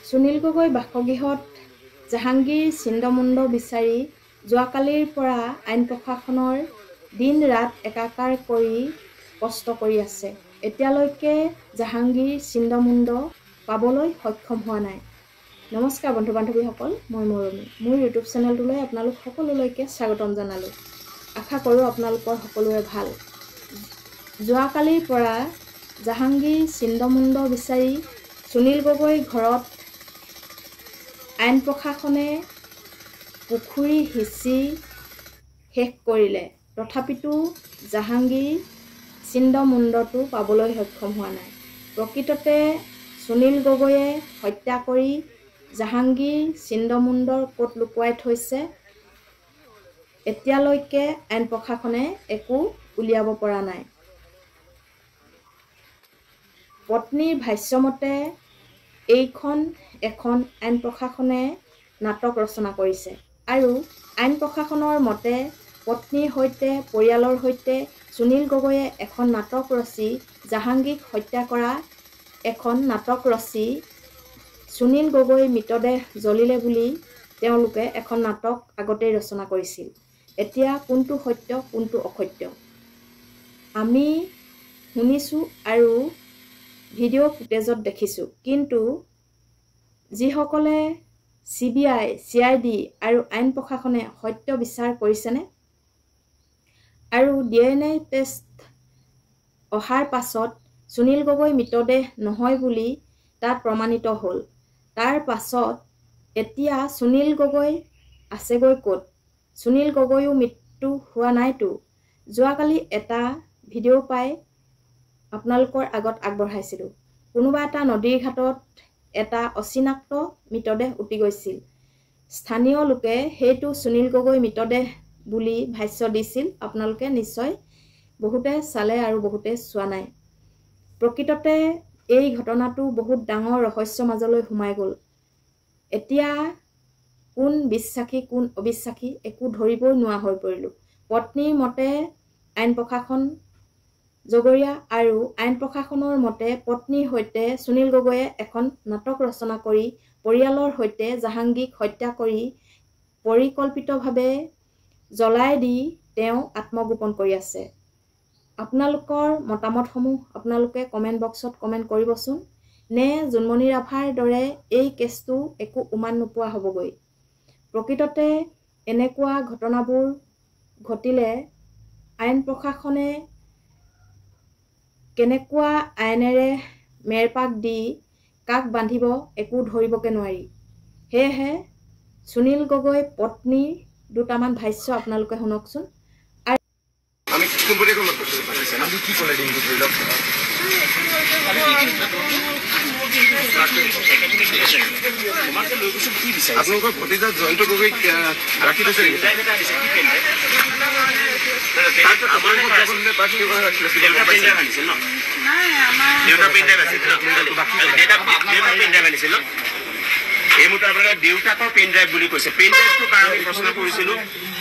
সুনীল গগৈ বাসগৃহত জাহাংগীৰ চিন্দমুণ্ড বিচাৰি যোৱাকালিৰ পৰা আইন প্ৰশাসনৰ দিন ৰাত একাকাৰ কৰি কষ্ট কৰি আছে। এতিয়ালৈকে জাহাংগীৰ চিন্দমুণ্ড পাবলৈ সক্ষম হোৱা নাই। নমস্কাৰ বন্ধু বান্ধৱীসকল, মই মৰমী। মোৰ ইউটিউব চেনেলটোলৈ আপোনালোক সকলোলৈকে স্বাগতম জনালোঁ। আশা কৰোঁ আপোনালোকৰ সকলোৰে ভাল। যোৱাকালিৰ পৰা জাহাংগীৰ চিন্দমুণ্ড বিচাৰি সুনীল গগৈৰ ঘৰত আইন প্ৰশাসনে পুখুৰী সিঁচি শেষ কৰিলে। তথাপিতো জাহাংগীৰ চিন্দমুণ্ডটো পাবলৈ সক্ষম হোৱা নাই। প্ৰকৃততে সুনীল গগৈয়ে হত্যা কৰি জাহাংগীৰ চিন্দমুণ্ডৰ ক'ত লুকুৱাই থৈছে এতিয়ালৈকে আইন প্ৰশাসনে একো উলিয়াব পৰা নাই। পত্নীৰ ভাষ্যমতে এইখন এখন আইন প্ৰশাসনে নাটক ৰচনা কৰিছে আৰু আইন প্ৰশাসনৰ মতে পত্নীৰ সৈতে পৰিয়ালৰ সৈতে সুনীল গগৈয়ে এখন নাটক ৰচি জাহাংগীৰক হত্যা কৰা এখন নাটক ৰচি সুনীল গগৈৰ মৃতদেহ জ্বলিলে বুলি তেওঁলোকে এখন নাটক আগতেই ৰচনা কৰিছিল। এতিয়া কোনটো সত্য কোনটো অসত্য আমি শুনিছোঁ আৰু ভিডিঅ' ফুটেজত দেখিছোঁ, কিন্তু যিসকলে CBI, CID আৰু আইন প্ৰশাসনে সত্য বিচাৰ কৰিছেনে? আৰু DNA টেষ্ট অহাৰ পাছত সুনীল গগৈ মৃতদেহ নহয় বুলি তাত প্ৰমাণিত হ'ল। তাৰ পাছত এতিয়া সুনীল গগৈ আছেগৈ ক'ত? সুনীল গগৈও মৃত্যু হোৱা নাইতো। যোৱাকালি এটা ভিডিঅ' পাই আপোনালোকৰ আগত আগবঢ়াইছিলোঁ। কোনোবা এটা নদীৰ ঘাটত এটা অচিনাক্ত মৃতদেহ উটি গৈছিল। স্থানীয় লোকে সেইটো সুনীল গগৈ মৃতদেহ বুলি ভাষ্য দিছিল। আপোনালোকে নিশ্চয় বহুতে চালে আৰু বহুতে চোৱা নাই। প্ৰকৃততে এই ঘটনাটো বহুত ডাঙৰ ৰহস্যৰ মাজলৈ সোমাই গ'ল। এতিয়া কোন বিশ্বাসী কোন অবিশ্বাসী একো ধৰিবই নোৱাৰা হৈ পৰিলোঁ। পত্নীৰ মতে আইন প্ৰশাসন জগৰীয়া আৰু আইন প্ৰশাসনৰ মতে পত্নীৰ সৈতে সুনীল গগৈয়ে এখন নাটক ৰচনা কৰি পৰিয়ালৰ সৈতে জাহাংগীৰক হত্যা কৰি পৰিকল্পিতভাৱে জ্বলাই দি তেওঁ আত্মগোপন কৰি আছে। আপোনালোকৰ মতামতসমূহ আপোনালোকে কমেণ্ট বক্সত কমেণ্ট কৰিবচোন। নে জোনমণি ৰাভাৰ দৰে এই কেছটো একো উমান নোপোৱা হ'বগৈ? প্ৰকৃততে এনেকুৱা ঘটনাবোৰ ঘটিলে আইন প্ৰশাসনে কেনেকুৱা আইনেৰে মেৰপাক দি কাক বান্ধিব একো ধৰিবকে নোৱাৰি। সেয়েহে সুনীল গগৈ পত্নীৰ দুটামান ভাষ্য আপোনালোকে শুনকচোন। আমি কি ক'লে দিনটো ধৰি লওক আপোনালোকৰ ভতিজা জয়ন্ত গগৈক ৰাখি থৈছে নেকি? এই মুহূৰ্তে আপোনালোকে দেউতাকৰ পেন ড্ৰাইভ বুলি কৈছে। পেন ড্ৰাইভটোৰ কাৰণে প্ৰশ্ন কৰিছিলোঁ।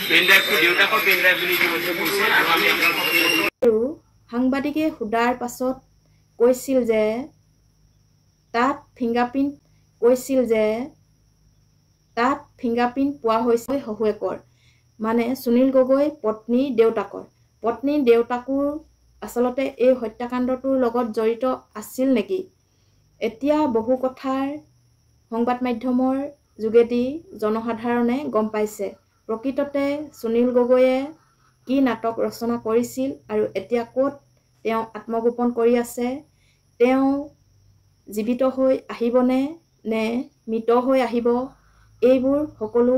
পেন ড্ৰাইভটো দেউতাকৰ পেন ড্ৰাইভ বুলি কৈছে আৰু আমি আৰু সাংবাদিকে সোধাৰ পাছত কৈছিল যে তাত ফিংগাৰপ্ৰিণ্ট পোৱা হৈছে শহুৱেকৰ, মানে সুনীল গগৈ পত্নীৰ দেউতাকৰ। পত্নীৰ দেউতাকো আচলতে এই হত্যাকাণ্ডটোৰ লগত জড়িত আছিল নেকি? এতিয়া বহু কথাৰ সংবাদ মাধ্যমৰ যোগেদি জনসাধাৰণে গম পাইছে। প্ৰকৃততে সুনীল গগৈয়ে কি নাটক ৰচনা কৰিছিল আৰু এতিয়া ক'ত তেওঁ আত্মগোপন কৰি আছে? তেওঁ জীৱিত হৈ আহিবনে নে মৃত হৈ আহিব? এইবোৰ সকলো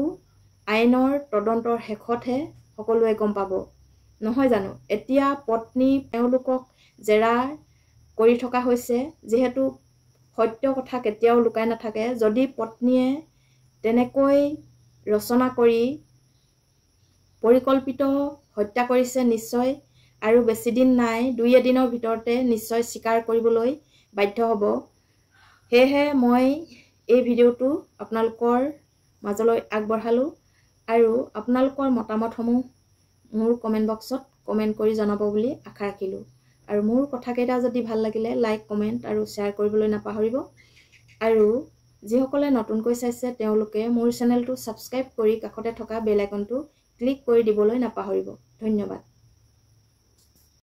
আইনৰ তদন্তৰ শেষতহে সকলোৱে গম পাব, নহয় জানো? এতিয়া পত্নী তেওঁলোকক জেৰা কৰি থকা হৈছে। যিহেতু সত্য কথা কেতিয়াও লুকাই নাথাকে। যদি পত্নীয়ে তেনেকৈ ৰচনা কৰি পৰিকল্পিত হত্যা কৰিছে নিশ্চয় আৰু বেছি দিন নাই, 2-এদিনৰ ভিতৰতে নিশ্চয় স্বীকাৰ কৰিবলৈ বাধ্য হ'ব। সেয়েহে মই এই ভিডিঅ'টো আপোনালোকৰ মাজলৈ আগবঢ়ালোঁ আৰু আপোনালোকৰ মতামতসমূহ মোৰ কমেণ্ট বক্সত কমেণ্ট কৰি জনাব বুলি আশা ৰাখিলোঁ। আৰু মোৰ কথাকেইটা যদি ভাল লাগিলে লাইক, কমেণ্ট আৰু শ্বেয়াৰ কৰিবলৈ নাপাহৰিব। আৰু যিসকলে নতুনকৈ চাইছে তেওঁলোকে মোৰ চেনেলটো ছাবস্ক্ৰাইব কৰি কাষতে থকা বেল আইকনটো ক্লিক কৰি দিবলৈ নাপাহৰিব। ধন্যবাদ।